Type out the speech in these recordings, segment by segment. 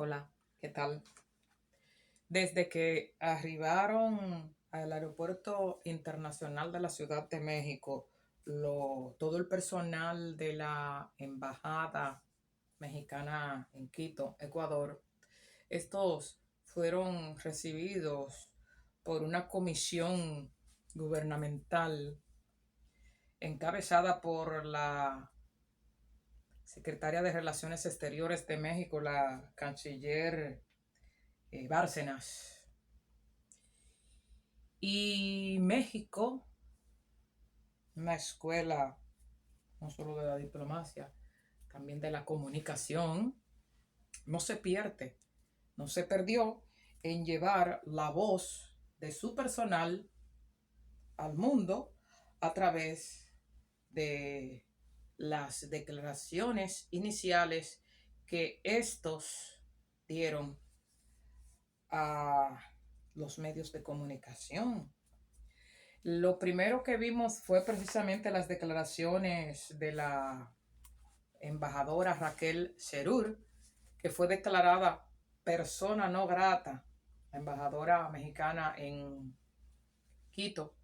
Hola, ¿qué tal? Desde que arribaron al Aeropuerto Internacional de la Ciudad de México, todo el personal de la Embajada Mexicana en Quito, Ecuador, estos fueron recibidos por una comisión gubernamental encabezada por la secretaria de Relaciones Exteriores de México, la canciller Bárcenas. Y México, una escuela no solo de la diplomacia, también de la comunicación, no se pierde, no se perdió en llevar la voz de su personal al mundo a través de las declaraciones iniciales que estos dieron a los medios de comunicación. Lo primero que vimos fue precisamente las declaraciones de la embajadora Raquel Serur, que fue declarada persona no grata. La embajadora mexicana en Quito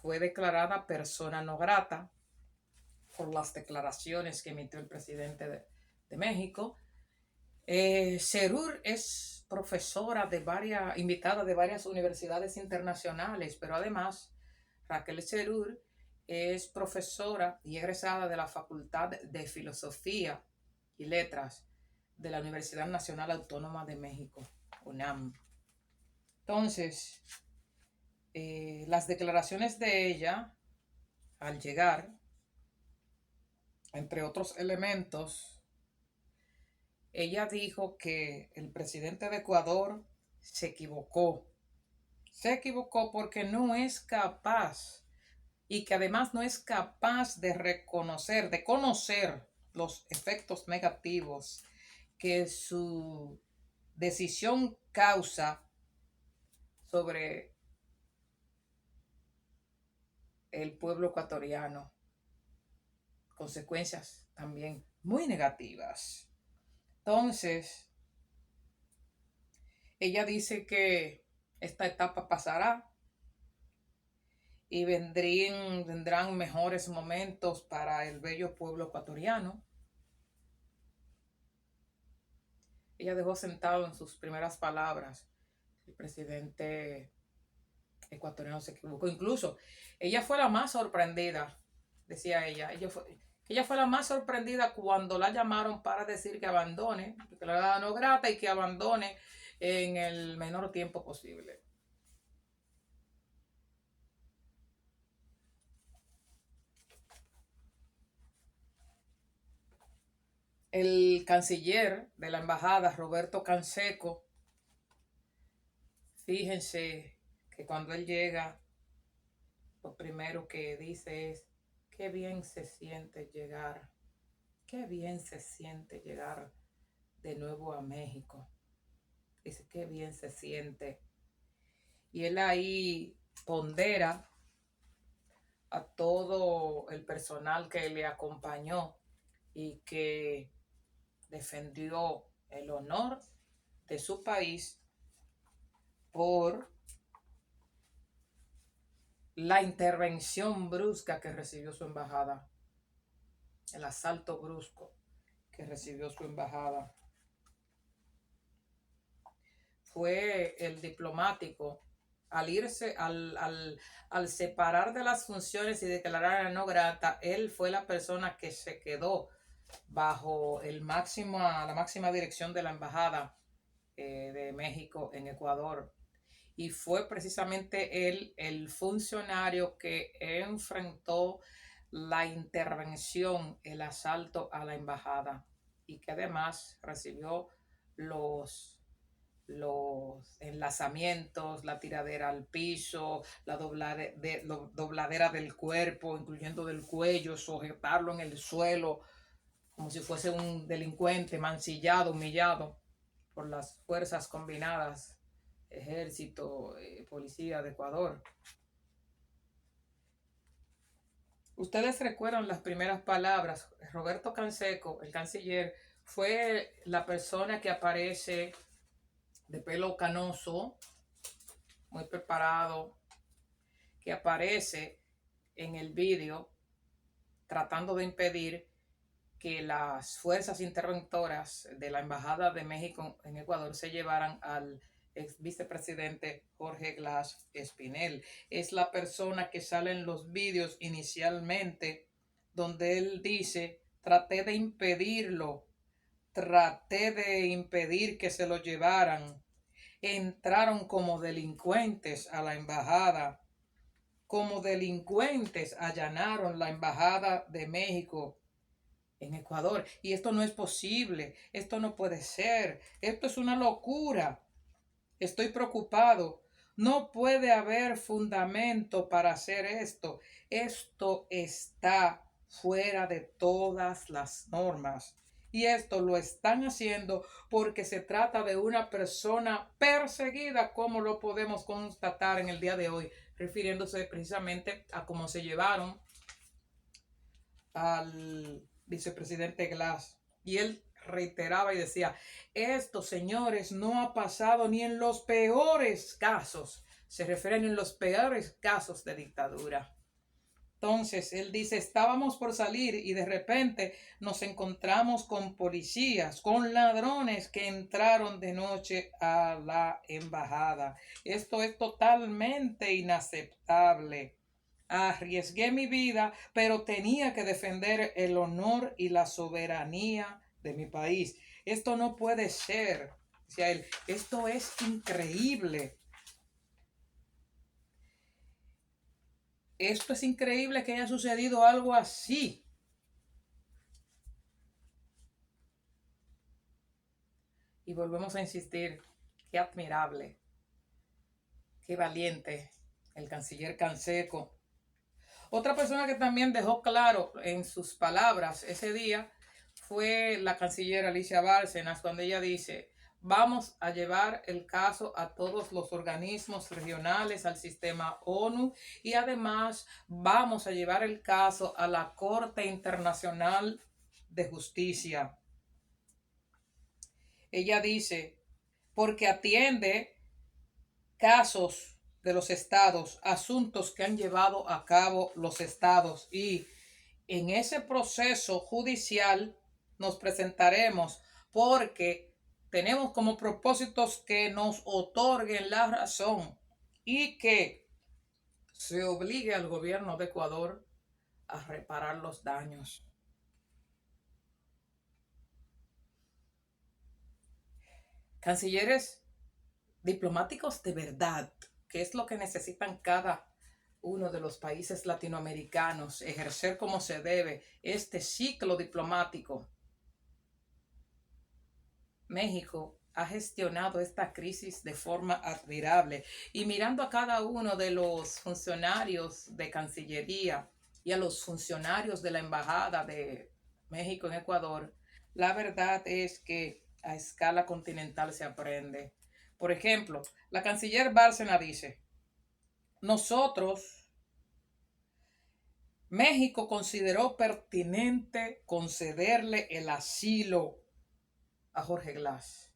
fue declarada persona no grata por las declaraciones que emitió el presidente de México. Serur es profesora invitada de varias universidades internacionales, pero además Raquel Serur es profesora y egresada de la Facultad de Filosofía y Letras de la Universidad Nacional Autónoma de México, UNAM. Entonces, las declaraciones de ella, al llegar, entre otros elementos, ella dijo que el presidente de Ecuador se equivocó. Se equivocó porque no es capaz y que además no es capaz de reconocer, de conocer los efectos negativos que su decisión causa sobre el pueblo ecuatoriano. Consecuencias también muy negativas. Entonces, ella dice que esta etapa pasará y vendrán mejores momentos para el bello pueblo ecuatoriano. Ella dejó sentado en sus primeras palabras. El presidente ecuatoriano se equivocó. Incluso ella fue la más sorprendida, decía ella. Ella fue la más sorprendida cuando la llamaron para decir que abandone, que la edad no grata y que abandone en el menor tiempo posible. El canciller de la embajada, Roberto Canseco, fíjense que cuando él llega, lo primero que dice es, qué bien se siente llegar, qué bien se siente llegar de nuevo a México. Dice, qué bien se siente. Y él ahí pondera a todo el personal que le acompañó y que defendió el honor de su país por la intervención brusca que recibió su embajada, el asalto brusco que recibió su embajada. Fue el diplomático al irse, al separar de las funciones y declarar a no grata, él fue la persona que se quedó bajo la máxima dirección de la embajada de México en Ecuador. Y fue precisamente él el funcionario que enfrentó la intervención, el asalto a la embajada y que además recibió los enlazamientos, la tiradera al piso, la dobladera del cuerpo, incluyendo del cuello, sujetarlo en el suelo como si fuese un delincuente mancillado, humillado por las fuerzas combinadas, ejército, policía de Ecuador. Ustedes recuerdan las primeras palabras. Roberto Canseco, el canciller, fue la persona que aparece de pelo canoso, muy preparado, que aparece en el vídeo tratando de impedir que las fuerzas interventoras de la Embajada de México en Ecuador se llevaran al ex vicepresidente Jorge Glass Espinel. Es la persona que sale en los vídeos inicialmente donde él dice, traté de impedir que se lo llevaran. Entraron como delincuentes a la embajada. Como delincuentes allanaron la Embajada de México en Ecuador. Y esto no es posible, esto no puede ser, esto es una locura. Estoy preocupado. No puede haber fundamento para hacer esto. Esto está fuera de todas las normas. Y esto lo están haciendo porque se trata de una persona perseguida, como lo podemos constatar en el día de hoy, refiriéndose precisamente a cómo se llevaron al vicepresidente Glass. Y él reiteraba y decía, esto, señores, no ha pasado ni en los peores casos. Se refieren en los peores casos de dictadura. Entonces, él dice, estábamos por salir y de repente nos encontramos con policías, con ladrones que entraron de noche a la embajada. Esto es totalmente inaceptable. Arriesgué mi vida, pero tenía que defender el honor y la soberanía de mi país. Esto no puede ser, decía él, esto es increíble. Esto es increíble que haya sucedido algo así. Y volvemos a insistir, qué admirable, qué valiente el canciller Canseco. Otra persona que también dejó claro en sus palabras ese día fue la canciller Alicia Bárcenas, cuando ella dice, vamos a llevar el caso a todos los organismos regionales, al sistema ONU, y además vamos a llevar el caso a la Corte Internacional de Justicia. Ella dice, porque atiende casos de los estados, asuntos que han llevado a cabo los estados, y en ese proceso judicial nos presentaremos porque tenemos como propósitos que nos otorguen la razón y que se obligue al gobierno de Ecuador a reparar los daños. Cancilleres diplomáticos de verdad, que es lo que necesitan cada uno de los países latinoamericanos, ejercer como se debe este ciclo diplomático. México ha gestionado esta crisis de forma admirable, y mirando a cada uno de los funcionarios de Cancillería y a los funcionarios de la Embajada de México en Ecuador, la verdad es que a escala continental se aprende. Por ejemplo, la canciller Bárcena dice, nosotros, México consideró pertinente concederle el asilo a Jorge Glass.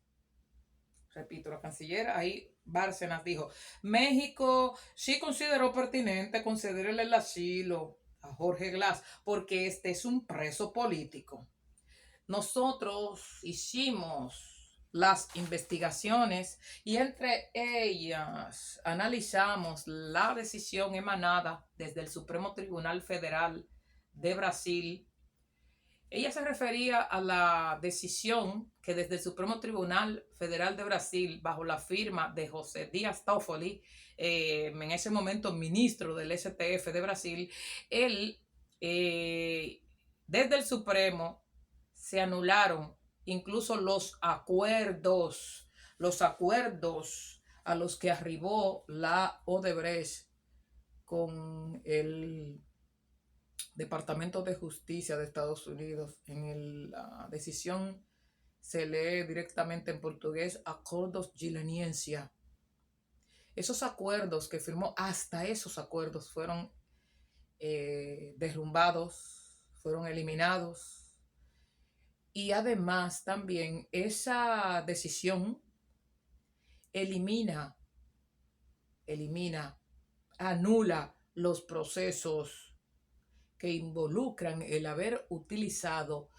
Repito, la canciller ahí Bárcenas dijo, México sí consideró pertinente concederle el asilo a Jorge Glass porque este es un preso político. Nosotros hicimos las investigaciones y entre ellas analizamos la decisión emanada desde el Supremo Tribunal Federal de Brasil. Ella se refería a la decisión que desde el Supremo Tribunal Federal de Brasil, bajo la firma de José Díaz Toffoli, en ese momento ministro del STF de Brasil, él, desde el Supremo, se anularon incluso los acuerdos a los que arribó la Odebrecht con el Departamento de Justicia de Estados Unidos. La decisión se lee directamente en portugués, Acordos de Leniência. Esos acuerdos que firmó, hasta esos acuerdos fueron derrumbados, fueron eliminados. Y además también esa decisión elimina, anula los procesos que involucran el haber utilizado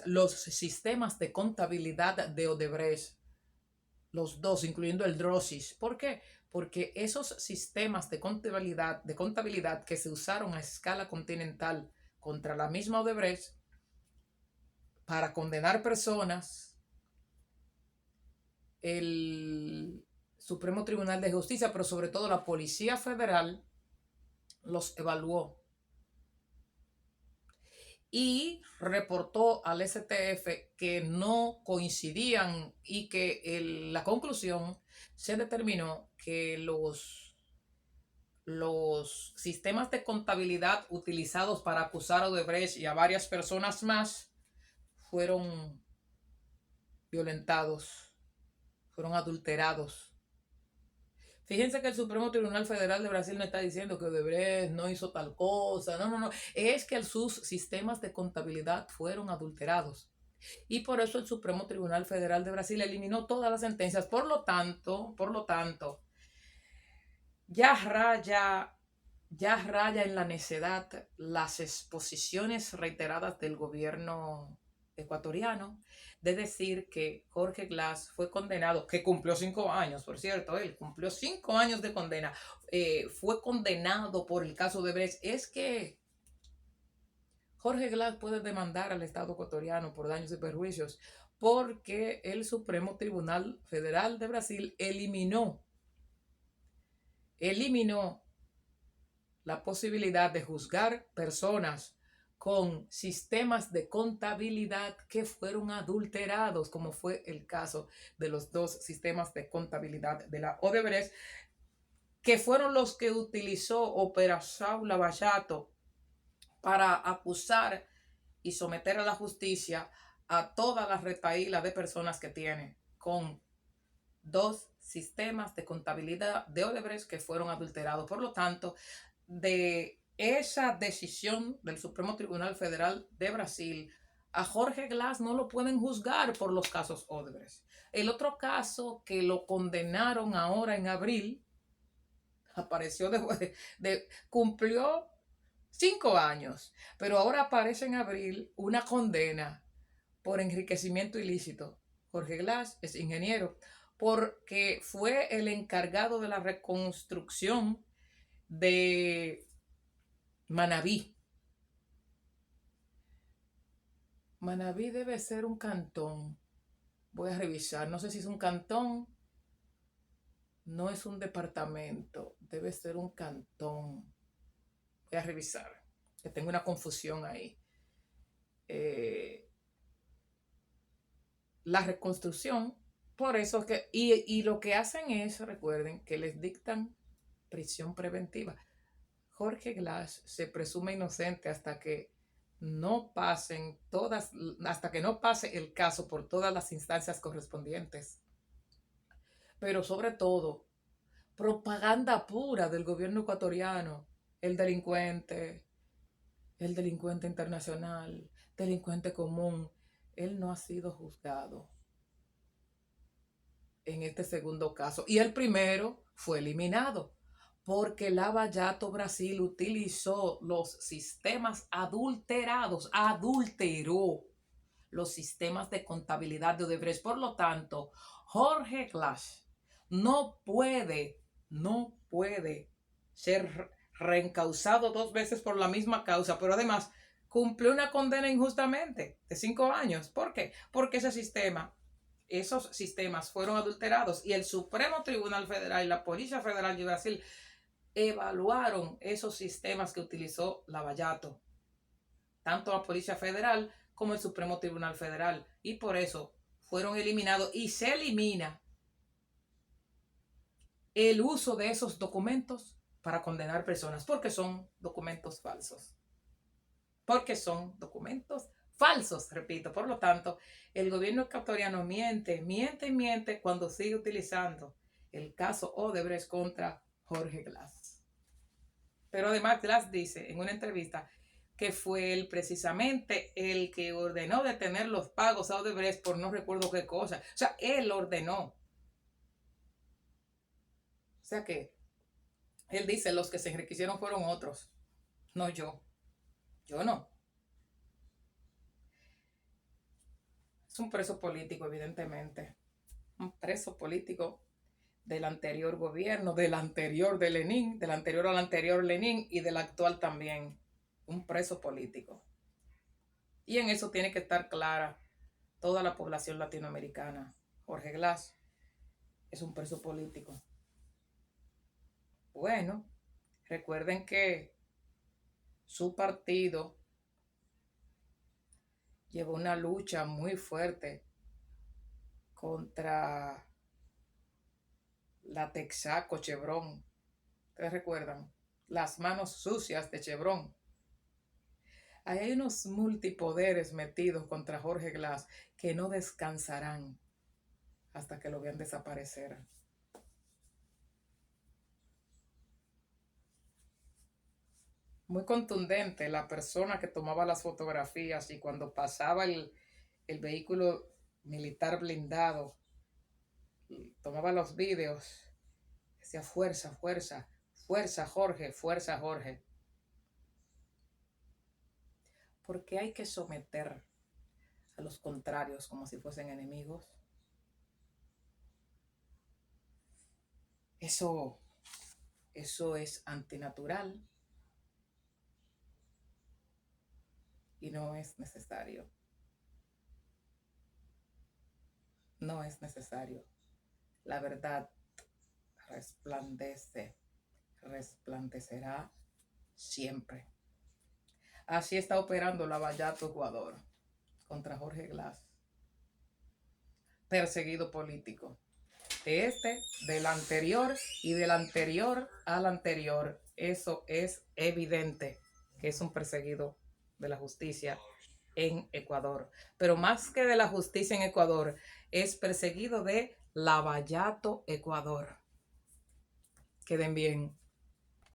los sistemas de contabilidad de Odebrecht, los dos, incluyendo el DROSIS. ¿Por qué? Porque esos sistemas de contabilidad que se usaron a escala continental contra la misma Odebrecht para condenar personas, el Supremo Tribunal de Justicia, pero sobre todo la Policía Federal, los evaluó y reportó al STF que no coincidían y que la conclusión se determinó que los sistemas de contabilidad utilizados para acusar a Odebrecht y a varias personas más fueron violentados, fueron adulterados. Fíjense que el Supremo Tribunal Federal de Brasil no está diciendo que Odebrecht no hizo tal cosa. No, no, no. Es que sus sistemas de contabilidad fueron adulterados. Y por eso el Supremo Tribunal Federal de Brasil eliminó todas las sentencias. Por lo tanto, ya raya en la necedad las exposiciones reiteradas del gobierno ecuatoriano de decir que Jorge Glass fue condenado, que cumplió 5 años, por cierto, él cumplió 5 años de condena, fue condenado por el caso de Brecht. Es que Jorge Glass puede demandar al Estado ecuatoriano por daños y perjuicios porque el Supremo Tribunal Federal de Brasil eliminó la posibilidad de juzgar personas con sistemas de contabilidad que fueron adulterados, como fue el caso de los dos sistemas de contabilidad de la Odebrecht, que fueron los que utilizó Operación Lavallato para acusar y someter a la justicia a toda la retahíla de personas que tiene, con dos sistemas de contabilidad de Odebrecht que fueron adulterados. Por lo tanto, de esa decisión del Supremo Tribunal Federal de Brasil, a Jorge Glass no lo pueden juzgar por los casos Odebrecht. El otro caso que lo condenaron ahora en abril, apareció cumplió 5 años, pero ahora aparece en abril una condena por enriquecimiento ilícito. Jorge Glass es ingeniero porque fue el encargado de la reconstrucción de Manabí. Manabí debe ser un cantón. Voy a revisar. No sé si es un cantón. No es un departamento. Debe ser un cantón. Voy a revisar. Que tengo una confusión ahí. La reconstrucción. Por eso que... Y lo que hacen es, recuerden, que les dictan prisión preventiva. Jorge Glass se presume inocente hasta que no pase el caso por todas las instancias correspondientes. Pero sobre todo, propaganda pura del gobierno ecuatoriano. El delincuente internacional, delincuente común. Él no ha sido juzgado en este segundo caso. Y el primero fue eliminado porque Lavallato Brasil utilizó los sistemas adulteró los sistemas de contabilidad de Odebrecht. Por lo tanto, Jorge Glass no puede ser reencausado 2 veces por la misma causa, pero además cumplió una condena injustamente de 5 años. ¿Por qué? Porque esos sistemas fueron adulterados y el Supremo Tribunal Federal y la Policía Federal de Brasil evaluaron esos sistemas que utilizó Lavallato, tanto la Policía Federal como el Supremo Tribunal Federal, y por eso fueron eliminados y se elimina el uso de esos documentos para condenar personas porque son documentos falsos. Repito. Por lo tanto, el gobierno ecuatoriano miente cuando sigue utilizando el caso Odebrecht contra Jorge Glass. Pero además Glass dice en una entrevista que fue él precisamente el que ordenó detener los pagos a Odebrecht por no recuerdo qué cosa. O sea, él ordenó. O sea que él dice, los que se enriquecieron fueron otros, no yo. Yo no. Es un preso político, evidentemente. Un preso político del anterior gobierno, del anterior de Lenin, del anterior al anterior Lenin y del actual también. Un preso político. Y en eso tiene que estar clara toda la población latinoamericana. Jorge Glass es un preso político. Bueno, recuerden que su partido llevó una lucha muy fuerte contra la Texaco Chevron. ¿Ustedes recuerdan? Las manos sucias de Chevron. Ahí hay unos multipoderes metidos contra Jorge Glass que no descansarán hasta que lo vean desaparecer. Muy contundente la persona que tomaba las fotografías y cuando pasaba el vehículo militar blindado, tomaba los vídeos, decía fuerza, fuerza, fuerza Jorge, fuerza Jorge. Porque hay que someter a los contrarios como si fuesen enemigos. Eso es antinatural y no es necesario. No es necesario. La verdad resplandece, resplandecerá siempre. Así está operando Lavallato Ecuador contra Jorge Glass, perseguido político. De este, del anterior y del anterior al anterior. Eso es evidente que es un perseguido de la justicia en Ecuador. Pero más que de la justicia en Ecuador, es perseguido de Lavallato Ecuador. Queden bien.